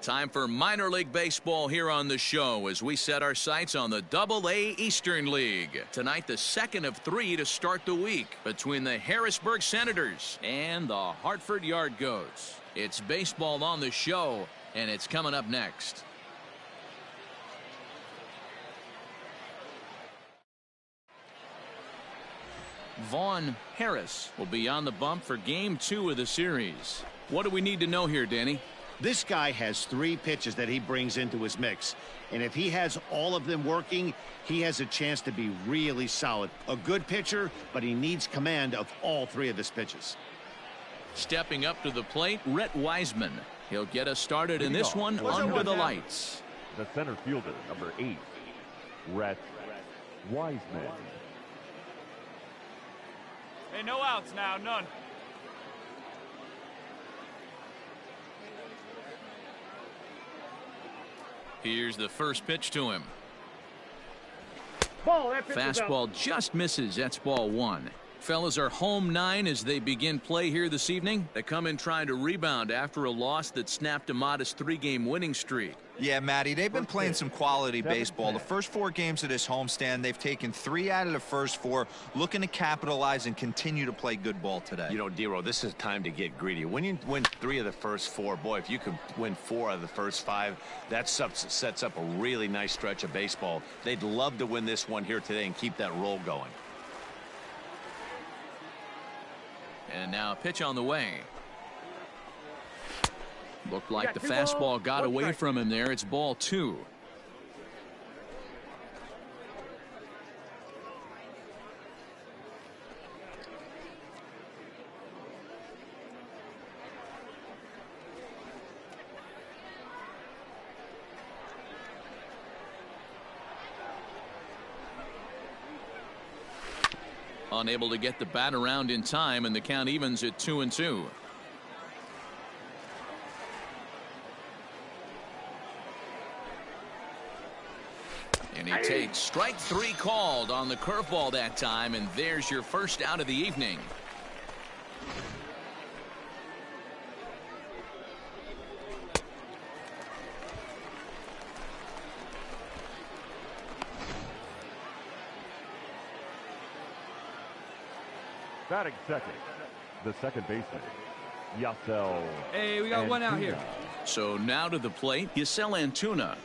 Time for minor league baseball here on the show as we set our sights on the AA Eastern League. Tonight, the second of 3 to start the week between the Harrisburg Senators and the Hartford Yard Goats. It's baseball on the show, and it's coming up next. Vaughn Harris will be on the bump for Game 2 of the series. What do we need to know here, Danny? This guy has 3 pitches that he brings into his mix, and if he has all of them working, he has a chance to be really solid. A good pitcher, but he needs command of all 3 of his pitches. Stepping up to the plate, Rhett Wiseman. He'll get us started in this one under the lights. The center fielder, number 8, Rhett Wiseman. Hey, no outs now, none. Here's the first pitch to him. Fastball just misses. That's ball 1. Fellas are home 9 as they begin play here this evening. They come in trying to rebound after a loss that snapped a modest 3-game winning streak. Yeah, Matty, they've been playing some quality baseball. The first 4 games of this homestand, they've taken 3 out of the first 4, looking to capitalize and continue to play good ball today. You know, Dero, this is time to get greedy. When you win 3 of the first 4, boy, if you could win 4 out of the first 5, that sets up a really nice stretch of baseball. They'd love to win this one here today and keep that roll going. And now a pitch on the way. Looked like the fastball got away from him there. It's ball 2. Unable to get the bat around in time, and the count evens at 2-2. And he takes strike 3 called on the curveball that time, and there's your first out of the evening. Batting second, the second baseman, Yasel. Hey, we got one out here. So now to the plate, Yasel Antuna.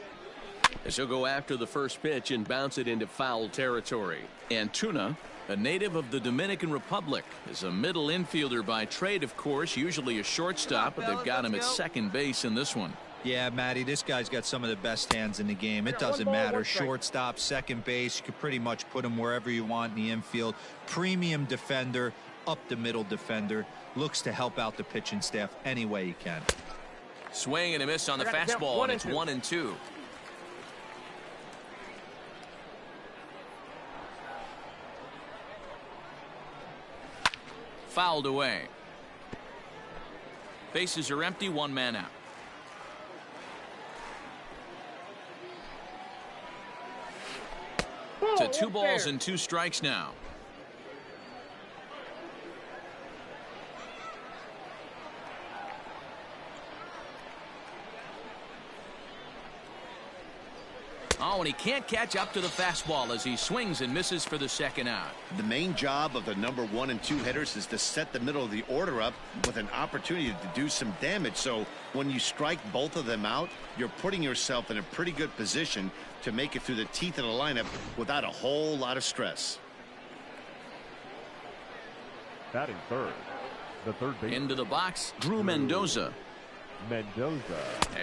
As he'll go after the first pitch and bounce it into foul territory. Antuna, a native of the Dominican Republic, is a middle infielder by trade, of course, usually a shortstop, but they've got him at second base in this one. Yeah, Matty, this guy's got some of the best hands in the game. It doesn't matter. Shortstop, second base, you could pretty much put him wherever you want in the infield. Premium defender, up the middle defender. Looks to help out the pitching staff any way he can. Swing and a miss on the fastball, and it's 1-2. Fouled away. Bases are empty, 1 man out. To 2 balls and 2 strikes now. Oh, and he can't catch up to the fastball as he swings and misses for the second out. The main job of the number 1 and 2 hitters is to set the middle of the order up with an opportunity to do some damage. So when you strike both of them out, you're putting yourself in a pretty good position to make it through the teeth of the lineup without a whole lot of stress. Batting third, the third baseman. Into the box, Drew Mendoza.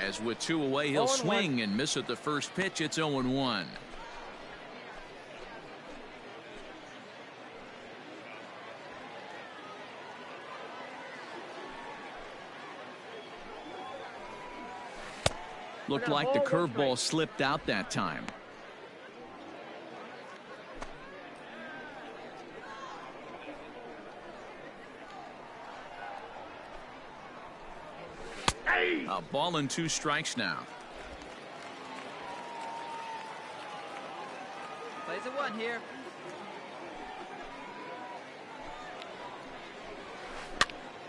As with 2 away, he'll swing and miss at the first pitch. It's 0-1. Looked like the curveball slipped out that time. A ball and 2 strikes now. Plays a 1 here.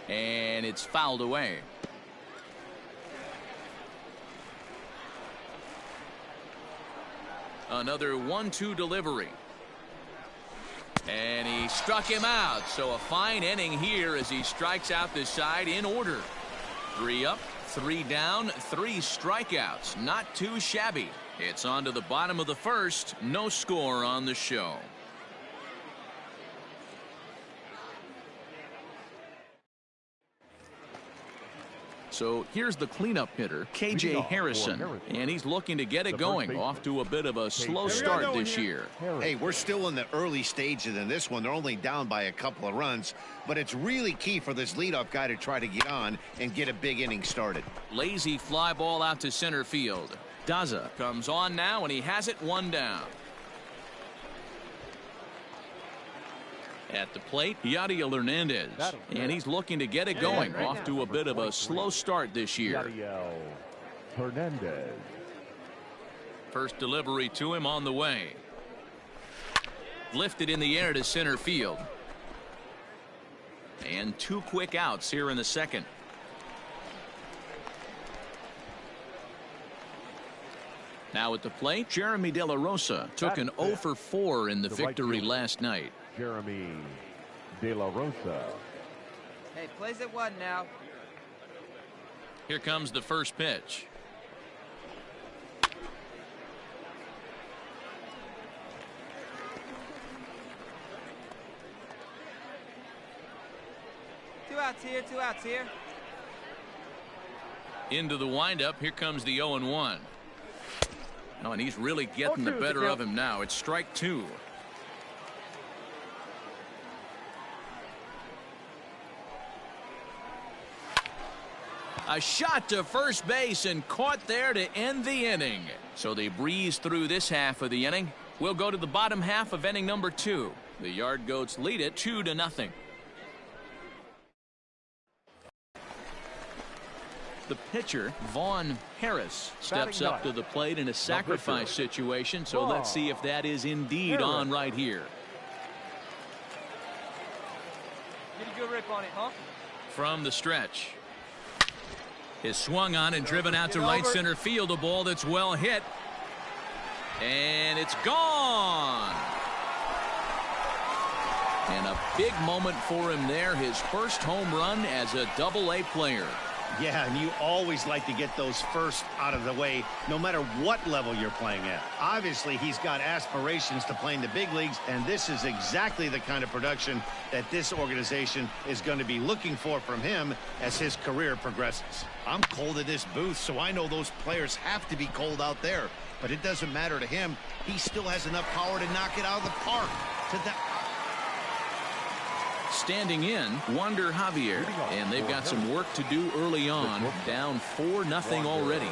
And it's fouled away. Another 1-2 delivery. And he struck him out. So a fine inning here as he strikes out this side in order. 3 up, 3 down, 3 strikeouts. Not too shabby. It's on to the bottom of the first. No score on the show. So here's the cleanup hitter, KJ Harrison, and he's looking to get it going. Off to a bit of a slow start this year. Hey, we're still in the early stages in this one. They're only down by a couple of runs, but it's really key for this leadoff guy to try to get on and get a big inning started. Lazy fly ball out to center field. Daza comes on now, and he has it 1 down. At the plate, Yadiel Hernandez, and he's looking to get it going. Off to a bit of a slow start this year. Yadiel Hernandez. First delivery to him on the way. Lifted in the air to center field. And 2 quick outs here in the second. Now at the plate, Jeremy De La Rosa took an 0 for 4 in the victory last night. Jeremy De La Rosa. Hey, plays at 1 now. Here comes the first pitch. Two outs here. Into the windup. Here comes the 0-1. Oh, and he's really getting the better of him now. It's strike 2. A shot to first base and caught there to end the inning. So they breeze through this half of the inning. We'll go to the bottom half of inning number 2. The Yard Goats lead it 2-0. The pitcher, Vaughn Harris, steps up to the plate in a sacrifice situation. So let's see if that is indeed on right here. Get a good rip on it, huh? From the stretch. Is swung on and driven out to right center field. A ball that's well hit. And it's gone. And a big moment for him there. His first home run as a Double-A player. Yeah, and you always like to get those first out of the way, no matter what level you're playing at. Obviously, he's got aspirations to play in the big leagues, and this is exactly the kind of production that this organization is going to be looking for from him as his career progresses. I'm cold in this booth, so I know those players have to be cold out there. But it doesn't matter to him. He still has enough power to knock it out of the park. Standing in, Wander Javier, and they've got some work to do early on. Down 4-0 already.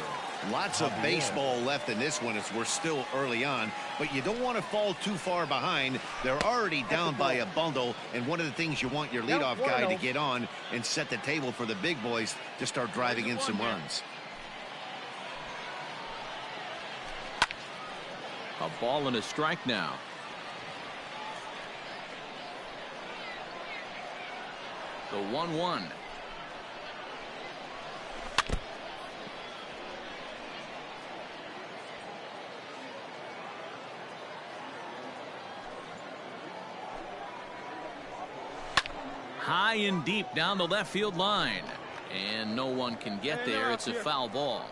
Lots of baseball left in this one as we're still early on, but you don't want to fall too far behind. They're already down by a bundle, and one of the things you want your leadoff guy to get on and set the table for the big boys to start driving in some runs. A ball and a strike now. The 1-1. High and deep down the left field line. And no one can get there. It's a foul ball.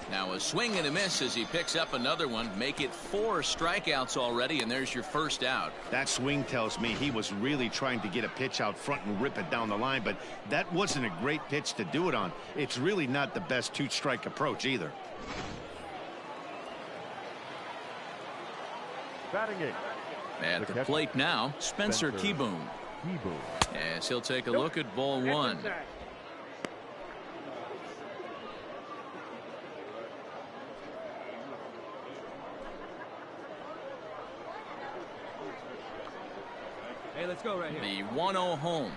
Now a swing and a miss as he picks up another one. Make it 4 strikeouts already, and there's your first out. That swing tells me he was really trying to get a pitch out front and rip it down the line, but that wasn't a great pitch to do it on. It's really not the best 2-strike approach either. Batting it. At the plate now, Spencer Kieboom. As he'll take a look at ball 1. Hey, let's go right here. The 1-0 home.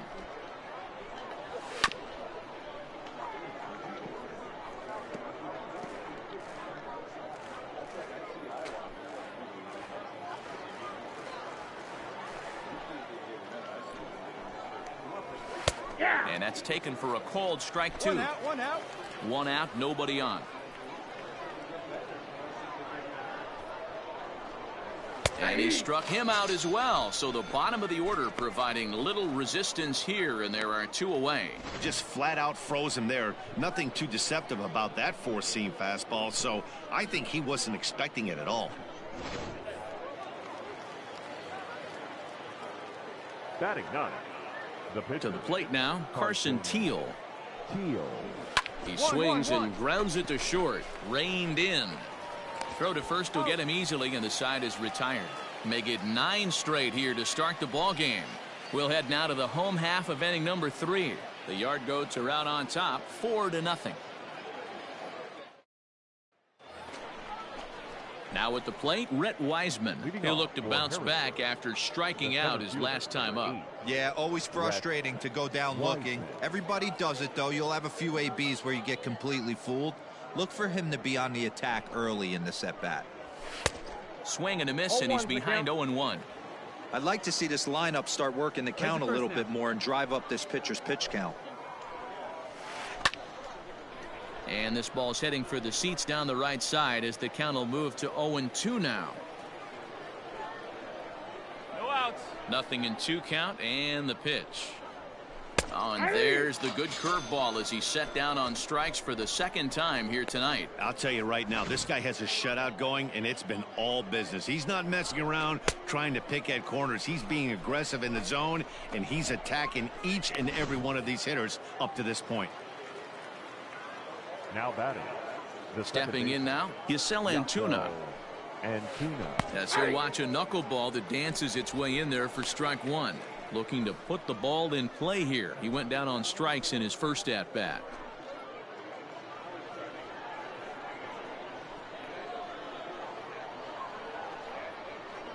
And that's taken for a called strike 2. One out. One out, nobody on. And he struck him out as well. So the bottom of the order providing little resistance here, and there are 2 away. Just flat out froze him there. Nothing too deceptive about that four-seam fastball, so I think he wasn't expecting it at all. Batting 9. The pitcher. To the plate now, Carson Teal. Teal. He swings and grounds it to short. Reined in. Throw to first will get him easily, and the side is retired. Make it 9 straight here to start the ball game. We'll head now to the home half of inning number 3. The Yard Goats are out on top, 4-0. Now at the plate, Rhett Wiseman. He'll look to bounce back after striking out his last time up. Yeah, always frustrating to go down looking. Everybody does it, though. You'll have a few ABs where you get completely fooled. Look for him to be on the attack early in the at-bat. Swing and a miss, and he's behind 0-1. I'd like to see this lineup start working the count a little bit more and drive up this pitcher's pitch count. And this ball's heading for the seats down the right side as the count will move to 0-2 now. No outs. Nothing in 2 count, and the pitch. Oh, and there's the good curveball as he's set down on strikes for the 2nd time here tonight. I'll tell you right now, this guy has a shutout going, and it's been all business. He's not messing around trying to pick at corners. He's being aggressive in the zone, and he's attacking each and every one of these hitters up to this point. Now batting. Stepping in now, Yasel Antuna. As he'll watch a knuckleball that dances its way in there for strike 1. Looking to put the ball in play here. He went down on strikes in his first at-bat.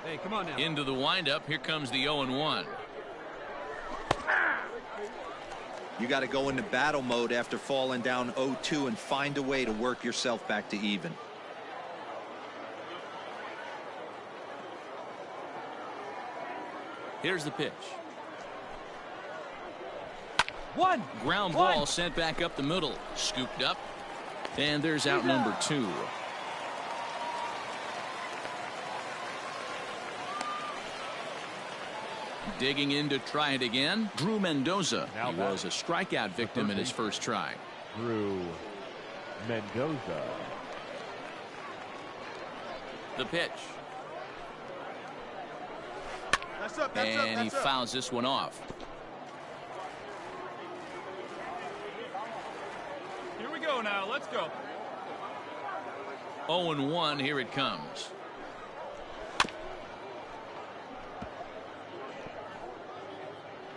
Hey, come on now. Into the windup. Here comes the 0-1. You got to go into battle mode after falling down 0-2 and find a way to work yourself back to even. Here's the pitch. Ground ball sent back up the middle. Scooped up. And there's out number 2. Digging in to try it again, Drew Mendoza. He was a strikeout victim in his first try. Drew Mendoza. The pitch. And he fouls this one off. Here we go now. Let's go. 0-1. Here it comes.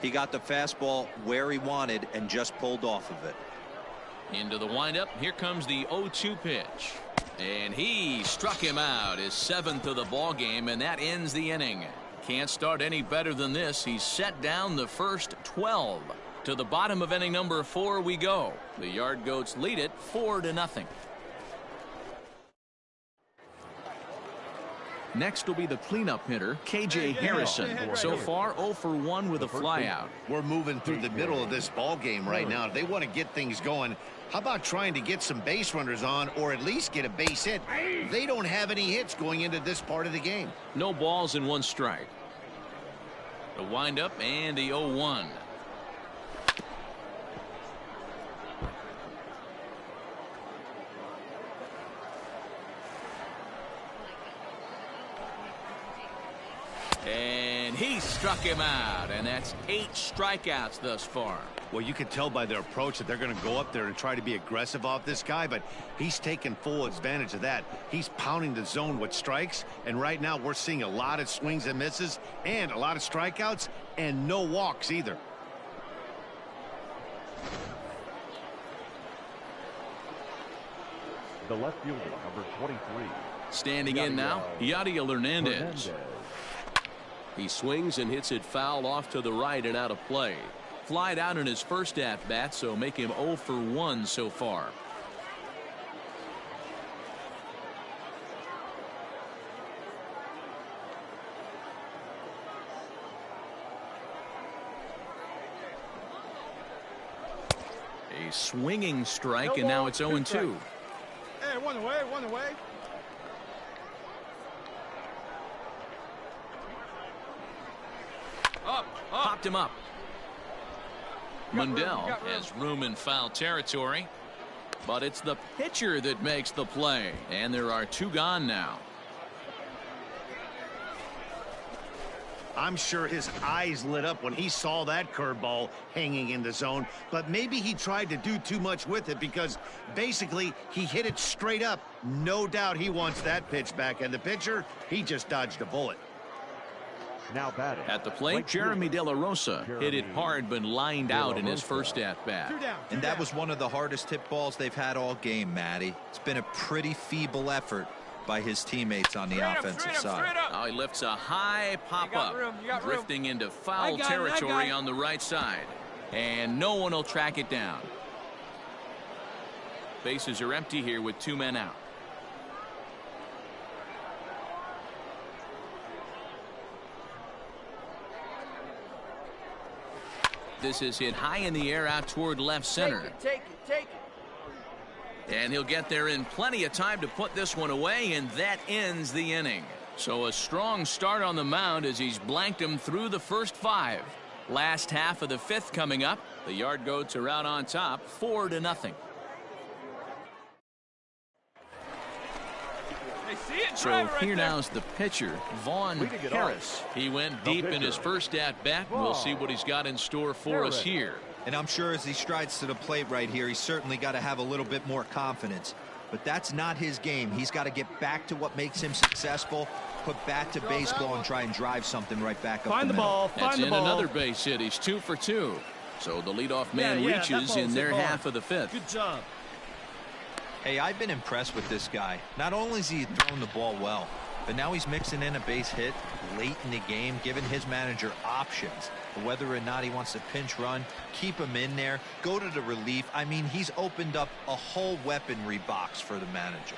He got the fastball where he wanted and just pulled off of it. Into the windup. Here comes the 0-2 pitch. And he struck him out, his 7th of the ball game, and that ends the inning. Can't start any better than this. He's set down the first 12. To the bottom of inning number 4 we go. The Yard Goats lead it 4-0. Next will be the cleanup hitter, KJ Harrison. So far 0 for 1 with a flyout. We're moving through the middle of this ball game right now. If they want to get things going, how about trying to get some base runners on or at least get a base hit? They don't have any hits going into this part of the game. No balls and 1 strike. The windup and the 0-1. And he struck him out, and that's 8 strikeouts thus far. Well, you can tell by their approach that they're going to go up there and try to be aggressive off this guy, but he's taking full advantage of that. He's pounding the zone with strikes, and right now we're seeing a lot of swings and misses and a lot of strikeouts and no walks either. The left fielder, number 23. Standing in now, Yadiel Hernandez. He swings and hits it foul off to the right and out of play. Flied out in his first at-bat, so make him 0 for 1 so far. A swinging strike, and now it's 0-2. Hey, one away, one away. Up. Popped him up. Mundell has room in foul territory, but it's the pitcher that makes the play, and there are 2 gone now. I'm sure his eyes lit up when he saw that curveball hanging in the zone, but maybe he tried to do too much with it because basically he hit it straight up. No doubt he wants that pitch back, and the pitcher, he just dodged a bullet. Now batting. At the plate, Jeremy De La Rosa hit it hard but lined out in his first at-bat. And that was one of the hardest hit balls they've had all game, Matty. It's been a pretty feeble effort by his teammates on the offensive side. Now he lifts a high pop-up, drifting into foul territory on the right side. And no one will track it down. Bases are empty here with 2 men out. This is hit high in the air out toward left center. Take it. And he'll get there in plenty of time to put this one away, and that ends the inning. So a strong start on the mound as he's blanked him through the first 5. Last half of the 5th coming up. The Yard Goats are out on top, 4-0. So here now's the pitcher, Vaughn Harris. He went deep in his first at-bat. We'll see what he's got in store for us here. And I'm sure as he strides to the plate right here, he's certainly got to have a little bit more confidence. But that's not his game. He's got to get back to what makes him successful, put bat to baseball, and try and drive something right back up the middle. That's in another base hit. He's 2 for 2. So the leadoff man reaches in their half of the 5th. Good job. Hey, I've been impressed with this guy. Not only is he throwing the ball well, but now he's mixing in a base hit late in the game, giving his manager options. Whether or not he wants to pinch run, keep him in there, go to the relief. I mean, he's opened up a whole weaponry box for the manager.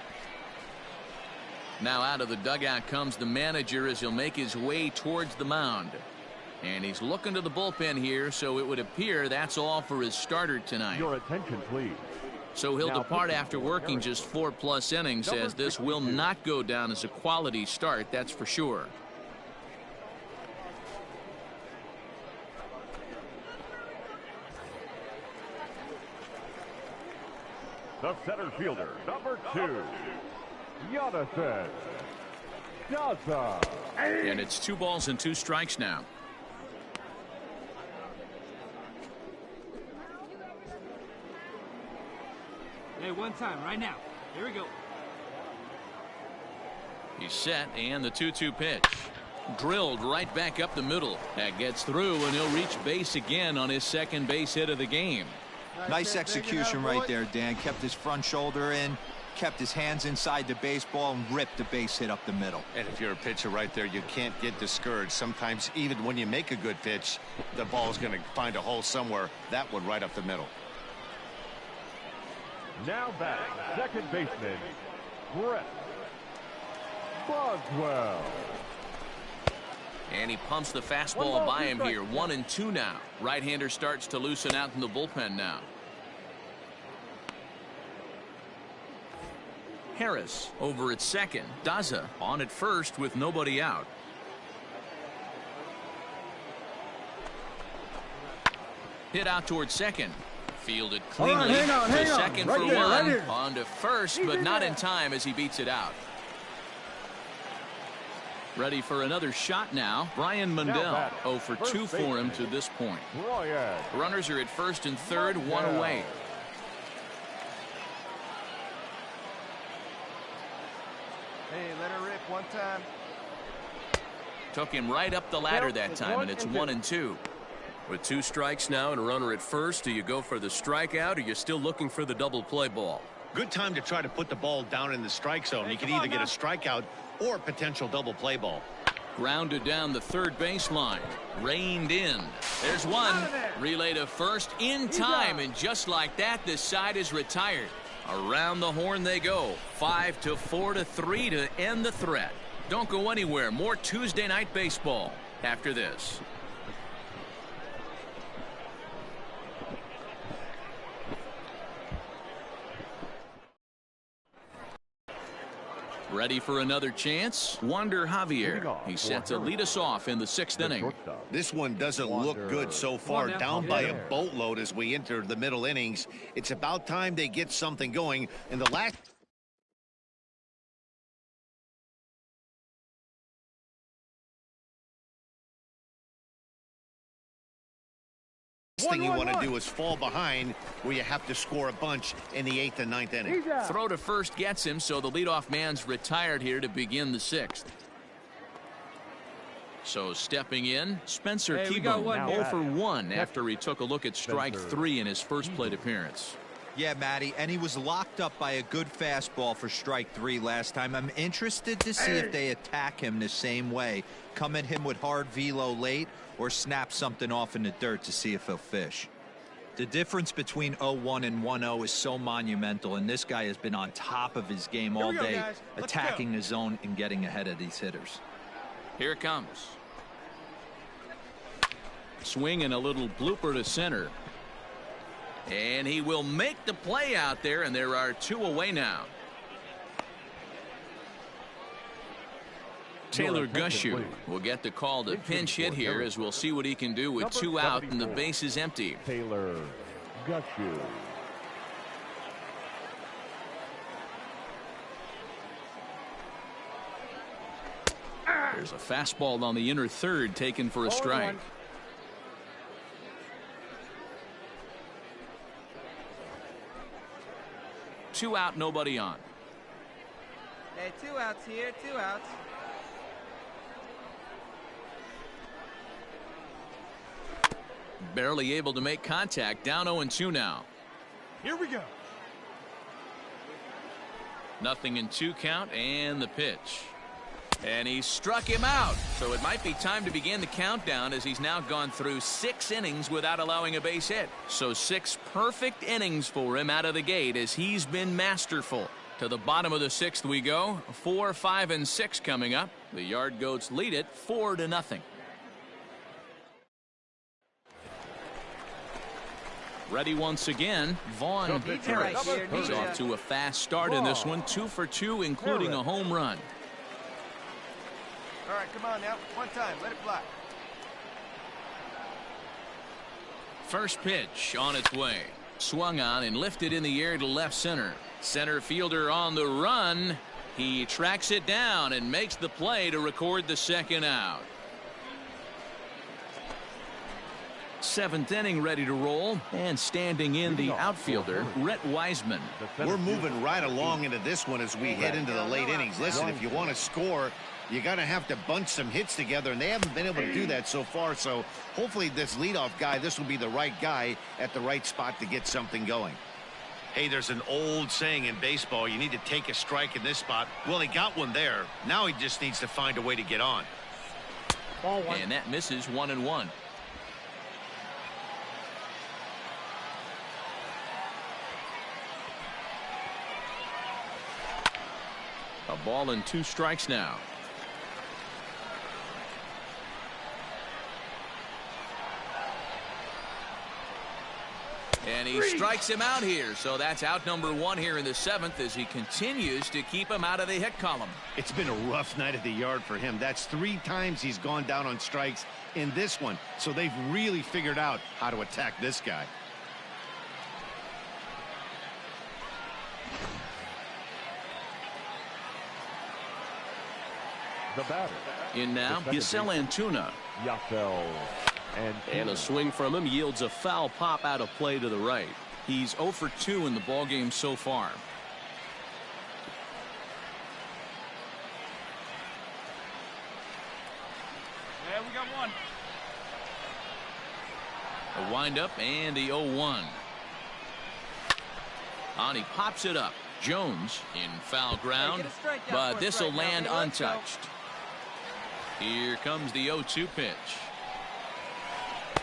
Now out of the dugout comes the manager as he'll make his way towards the mound. And he's looking to the bullpen here, so it would appear that's all for his starter tonight. Your attention, please. So he'll depart after working just 4+ innings, as this will not go down as a quality start, that's for sure. The center fielder, number 2, Jonathan Daza. And it's 2 balls and 2 strikes now. Hey, one time, right now. Here we go. He's set, and the 2-2 pitch. Drilled right back up the middle. That gets through, and he'll reach base again on his second base hit of the game. Nice execution right there, Dan. Kept his front shoulder in, kept his hands inside the baseball, and ripped the base hit up the middle. And if you're a pitcher right there, you can't get discouraged. Sometimes even when you make a good pitch, the ball's going to find a hole somewhere. That one right up the middle. Now back, second baseman, Brett Boswell. And he pumps the fastball by him here. 1-2 now. Right-hander starts to loosen out in the bullpen now. Harris over at second. Daza on at first with nobody out. Hit out towards second. Fielded cleanly. Hang on. Second Right for there, one. right here. On to first, but not in time as he beats it out. Ready for another shot now. Brian Mundell 0 for 2 for him to this point. Runners are at first and third, 1 away. Hey, let her rip one time. Took him right up the ladder that time, and it's 1-2. With 2 strikes now and a runner at first, do you go for the strikeout, or you're still looking for the double play ball? Good time to try to put the ball down in the strike zone. You can either get a strikeout or a potential double play ball. Grounded down the third baseline. Reined in. There's one. Relay to first in time, and just like that, this side is retired. Around the horn they go. 5-4-3 to end the threat. Don't go anywhere. More Tuesday night baseball after this. Ready for another chance? Wander Javier. He's set to lead us off in the 6th inning. This one doesn't look good so far. Down by a boatload as we enter the middle innings. It's about time they get something going. In the last thing you want to do is fall behind where you have to score a bunch in the 8th and 9th inning. Throw to first gets him, so the leadoff man's retired here to begin the 6th. So stepping in, Spencer Keybone, 0 for 1 after he took a look at strike 3 in his first plate appearance. Yeah, Matty, and he was locked up by a good fastball for strike 3 last time. I'm interested to see if they attack him the same way. Come at him with hard velo late or snap something off in the dirt to see if he'll fish. The difference between 0-1 and 1-0 is so monumental, and this guy has been on top of his game all day, attacking the zone and getting ahead of these hitters. Here it comes. Swing and a little blooper to center. And he will make the play out there, and there are 2 away now. Taylor Gushu will get the call to pinch hit here, as we'll see what he can do with 2 out and the base is empty. Taylor Gushu. There's a fastball on the inner third taken for a strike. Two out, nobody on. Hey, 2 outs here, 2 outs. Barely able to make contact. Down 0-2 now. Here we go. Nothing in 2 count, and the pitch. And he struck him out. So it might be time to begin the countdown, as he's now gone through 6 innings without allowing a base hit. So 6 perfect innings for him out of the gate, as he's been masterful. To the bottom of the 6th we go. 4, 5, and 6 coming up. The Yard Goats lead it 4-0. Ready once again, Vaughn Harris. He's off to a fast start in this one. 2 for 2, including a home run. All right, come on now. One time. Let it fly. First pitch on its way. Swung on and lifted in the air to left center. Center fielder on the run. He tracks it down and makes the play to record the 2nd out. 7th inning ready to roll, and standing in the outfielder, Rhett Wiseman. We're moving right along into this one as we head into the late innings. Listen, if you want to score, you're going to have to bunch some hits together, and they haven't been able to do that so far. So hopefully this leadoff guy, this will be the right guy at the right spot to get something going. Hey, there's an old saying in baseball, you need to take a strike in this spot. Well, he got one there. Now he just needs to find a way to get on. And that misses 1-1. A ball and 2 strikes now. And he strikes him out here. So that's out number 1 here in the 7th, as he continues to keep him out of the hit column. It's been a rough night at the yard for him. That's 3 times he's gone down on strikes in this one. So they've really figured out how to attack this guy. The batter. In now, Yasel Antuna. And a swing from him yields a foul pop out of play to the right. He's 0 for 2 in the ballgame so far. Yeah, we got one. A windup and the 0-1. On he pops it up. Jones in foul ground, but this will land untouched. Here comes the 0-2 pitch.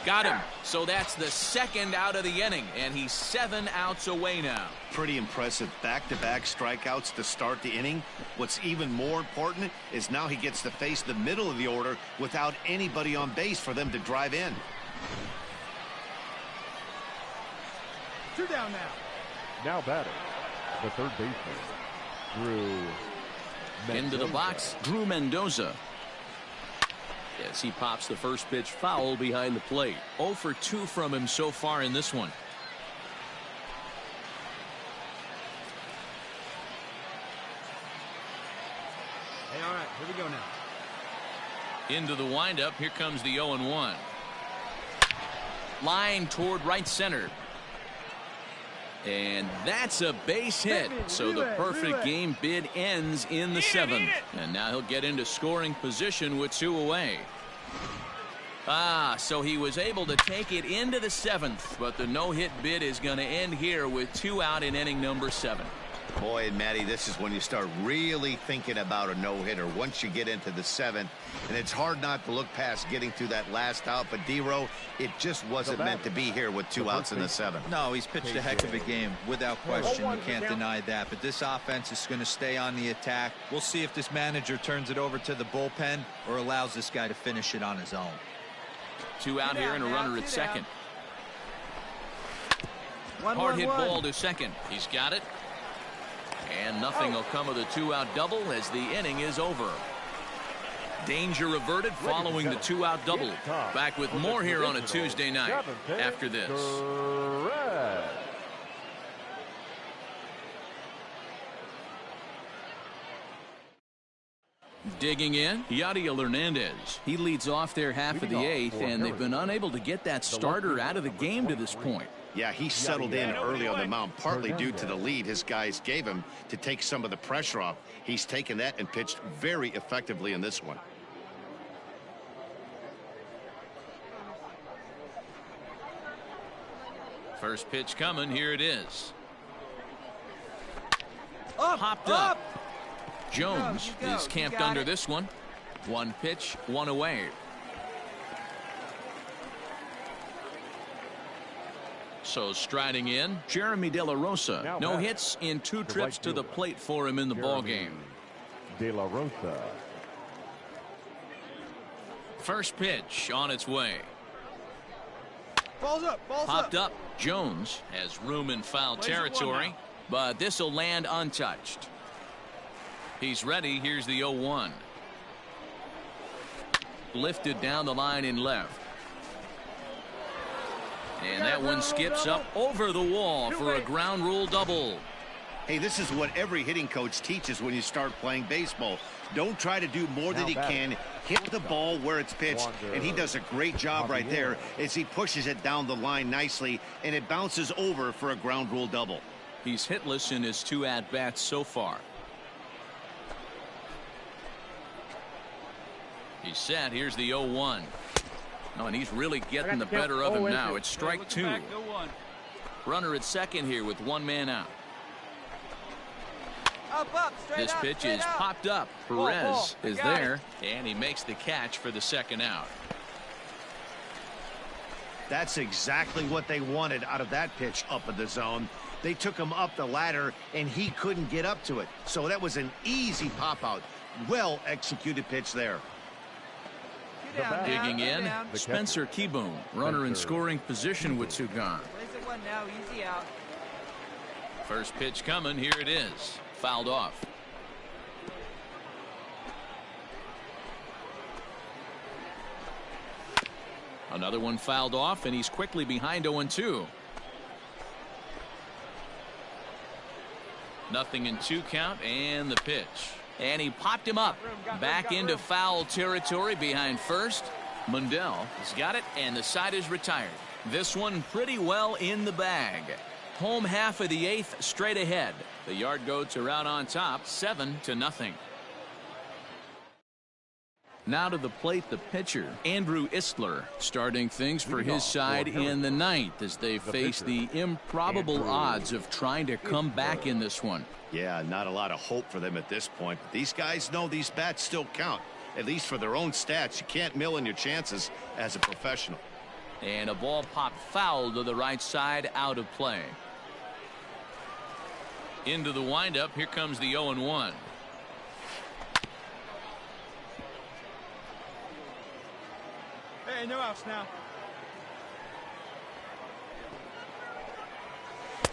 Got him. So that's the 2nd out of the inning, and he's 7 outs away now. Pretty impressive back-to-back strikeouts to start the inning. What's even more important is now he gets to face the middle of the order without anybody on base for them to drive in. 2 down now. Now batting, the third baseman, Drew Into the box, Drew Mendoza. As he pops the first pitch foul behind the plate. 0 for 2 from him so far in this one. Hey, all right, here we go now. Into the windup, here comes the 0-1. Line toward right center. And that's a base hit. So the perfect game bid ends in the 7th. And now he'll get into scoring position with 2 away. So he was able to take it into the 7th, but the no-hit bid is going to end here with 2 out in inning number 7. Boy, and Matty, this is when you start really thinking about a no-hitter once you get into the 7th, and it's hard not to look past getting to that last out. But D-Row, it just wasn't meant to be here with 2 outs in the 7th. No, he's pitched a heck of a game without question. You can't deny that. But this offense is going to stay on the attack. We'll see if this manager turns it over to the bullpen or allows this guy to finish it on his own. 2 out here and a runner at second. Hard hit ball to second. He's got it. And nothing will come of the 2-out double as the inning is over. Danger averted following the 2-out double. Back with more here on a Tuesday night after this. Digging in, Yadiel Hernandez. He leads off their half of the 8th, and they've been unable to get that starter out of the game to this point. Yeah, he settled in early on the mound, partly due to the lead his guys gave him to take some of the pressure off. He's taken that and pitched very effectively in this one. First pitch coming. Here it is. Popped up. Jones is camped under this one. 1 pitch, 1 away. So striding in, Jeremy De La Rosa. No hits in 2 trips to the plate for him in the ballgame. De La Rosa. First pitch on its way. Balls up, balls Popped up. Jones has room in foul territory, but this will land untouched. He's ready. Here's the 0-1. Lifted down the line in left. And that one skips up over the wall for a ground rule double. Hey, this is what every hitting coach teaches when you start playing baseball. Don't try to do more than you can. Hit the ball where it's pitched, and he does a great job right there as he pushes it down the line nicely, and it bounces over for a ground rule double. He's hitless in his 2 at-bats so far. He's set. Here's the 0-1. Oh, and he's really getting the better of him now. It's strike 2. Runner at second here with 1 man out. This pitch is popped up. Perez is there, and he makes the catch for the 2nd out. That's exactly what they wanted out of that pitch up in the zone. They took him up the ladder, and he couldn't get up to it. So that was an easy pop-out. Well executed pitch there. Digging in, Spencer Keyboom, runner in scoring position with 2 gone. First pitch coming. Here it is. Fouled off. Another one fouled off, and he's quickly behind 0-2. Nothing in 2 count, and the pitch. And he popped him up. Back into foul territory behind first. Mundell has got it, and the side is retired. This one pretty well in the bag. Home half of the 8th straight ahead. The Yard Goats are out on top, 7-0. Now to the plate, the pitcher, Andrew Istler, starting things for his side in the 9th as they face the improbable odds of trying to come back in this one. Yeah, not a lot of hope for them at this point. But these guys know these bats still count, at least for their own stats. You can't mill in your chances as a professional. And a ball popped foul to the right side, out of play. Into the windup, here comes the 0-1. Hey, no outs now.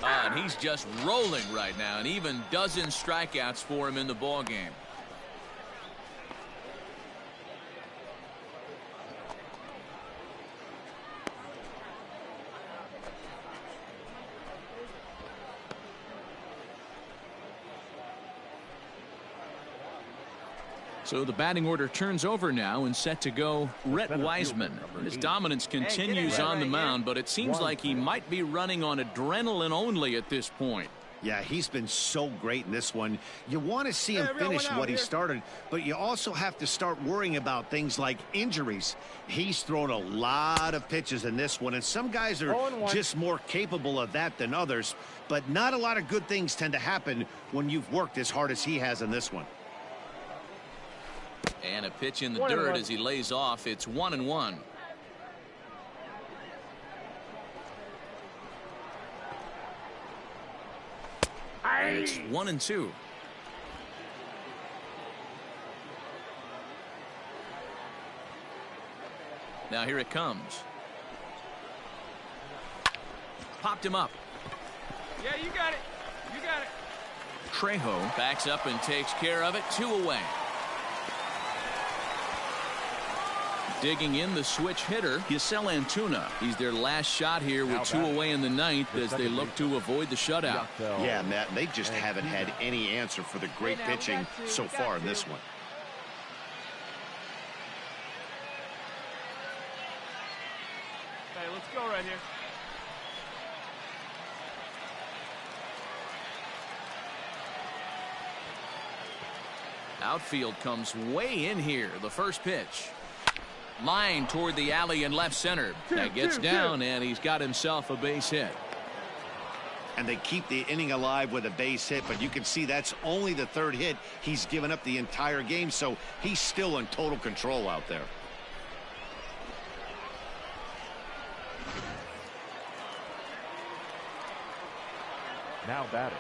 And he's just rolling right now, and even dozen strikeouts for him in the ball game. So the batting order turns over now and set to go Rhett Wiseman. His dominance continues on the mound, but it seems like he might be running on adrenaline only at this point. Yeah, he's been so great in this one. You want to see him finish what he started, but you also have to start worrying about things like injuries. He's thrown a lot of pitches in this one, and some guys are just more capable of that than others, but not a lot of good things tend to happen when you've worked as hard as he has in this one. And a pitch in the dirt as he lays off. It's 1-1. And it's 1-2. Now here it comes. Popped him up. Yeah, you got it. You got it. Trejo backs up and takes care of it. 2 away. Digging in the switch hitter, Giselle Antuna. He's their last shot here with 2 away in the ninth as they look to avoid the shutout. Yeah, Matt, they just haven't had any answer for the great pitching so far in this one. Hey, let's go right here. Outfield comes way in here. The first pitch. Line toward the alley in left center. That gets down, and he's got himself a base hit. And they keep the inning alive with a base hit, but you can see that's only the 3rd hit he's given up the entire game, so he's still in total control out there. Now batting,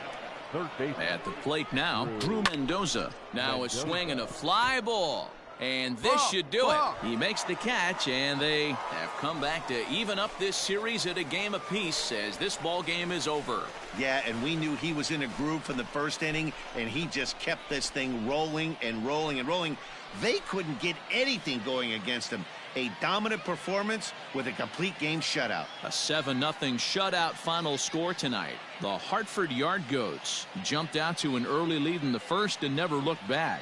third base. At the plate now, Drew Mendoza. Now a swing and a fly ball. And this should do it. He makes the catch, and they have come back to even up this series at a game apiece as this ball game is over. Yeah, and we knew he was in a groove from the 1st inning, and he just kept this thing rolling and rolling and rolling. They couldn't get anything going against him. A dominant performance with a complete game shutout. A 7-0 shutout final score tonight. The Hartford Yard Goats jumped out to an early lead in the first and never looked back.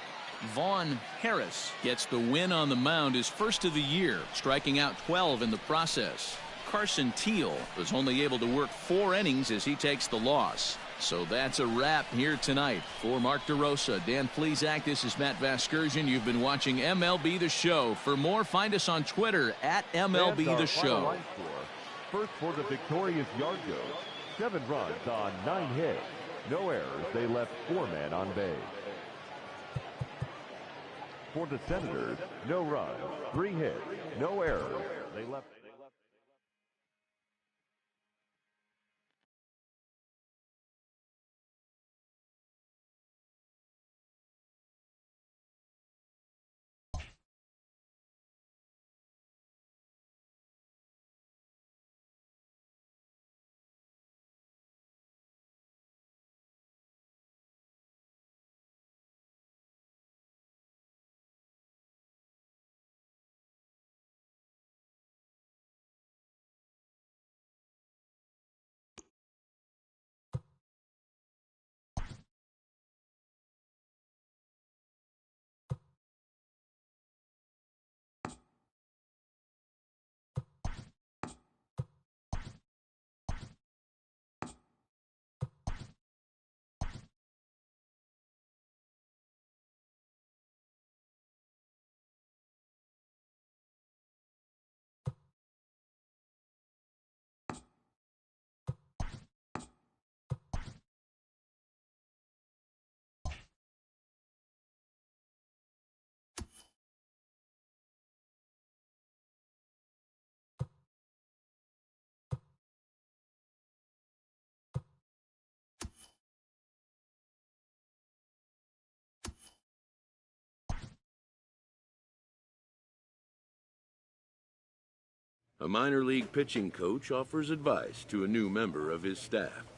Vaughn Harris gets the win on the mound, his first of the year, striking out 12 in the process. Carson Teal was only able to work 4 innings as he takes the loss. So that's a wrap here tonight. For Mark DeRosa, Dan Plesac, this is Matt Vasgersian. You've been watching MLB The Show. For more, find us on Twitter at MLB The Show. First for the victorious Yard Goats, 7 runs on 9 hits. No errors. They left 4 men on base. For the Senators, no runs, 3 hits, no errors. They left. A minor league pitching coach offers advice to a new member of his staff.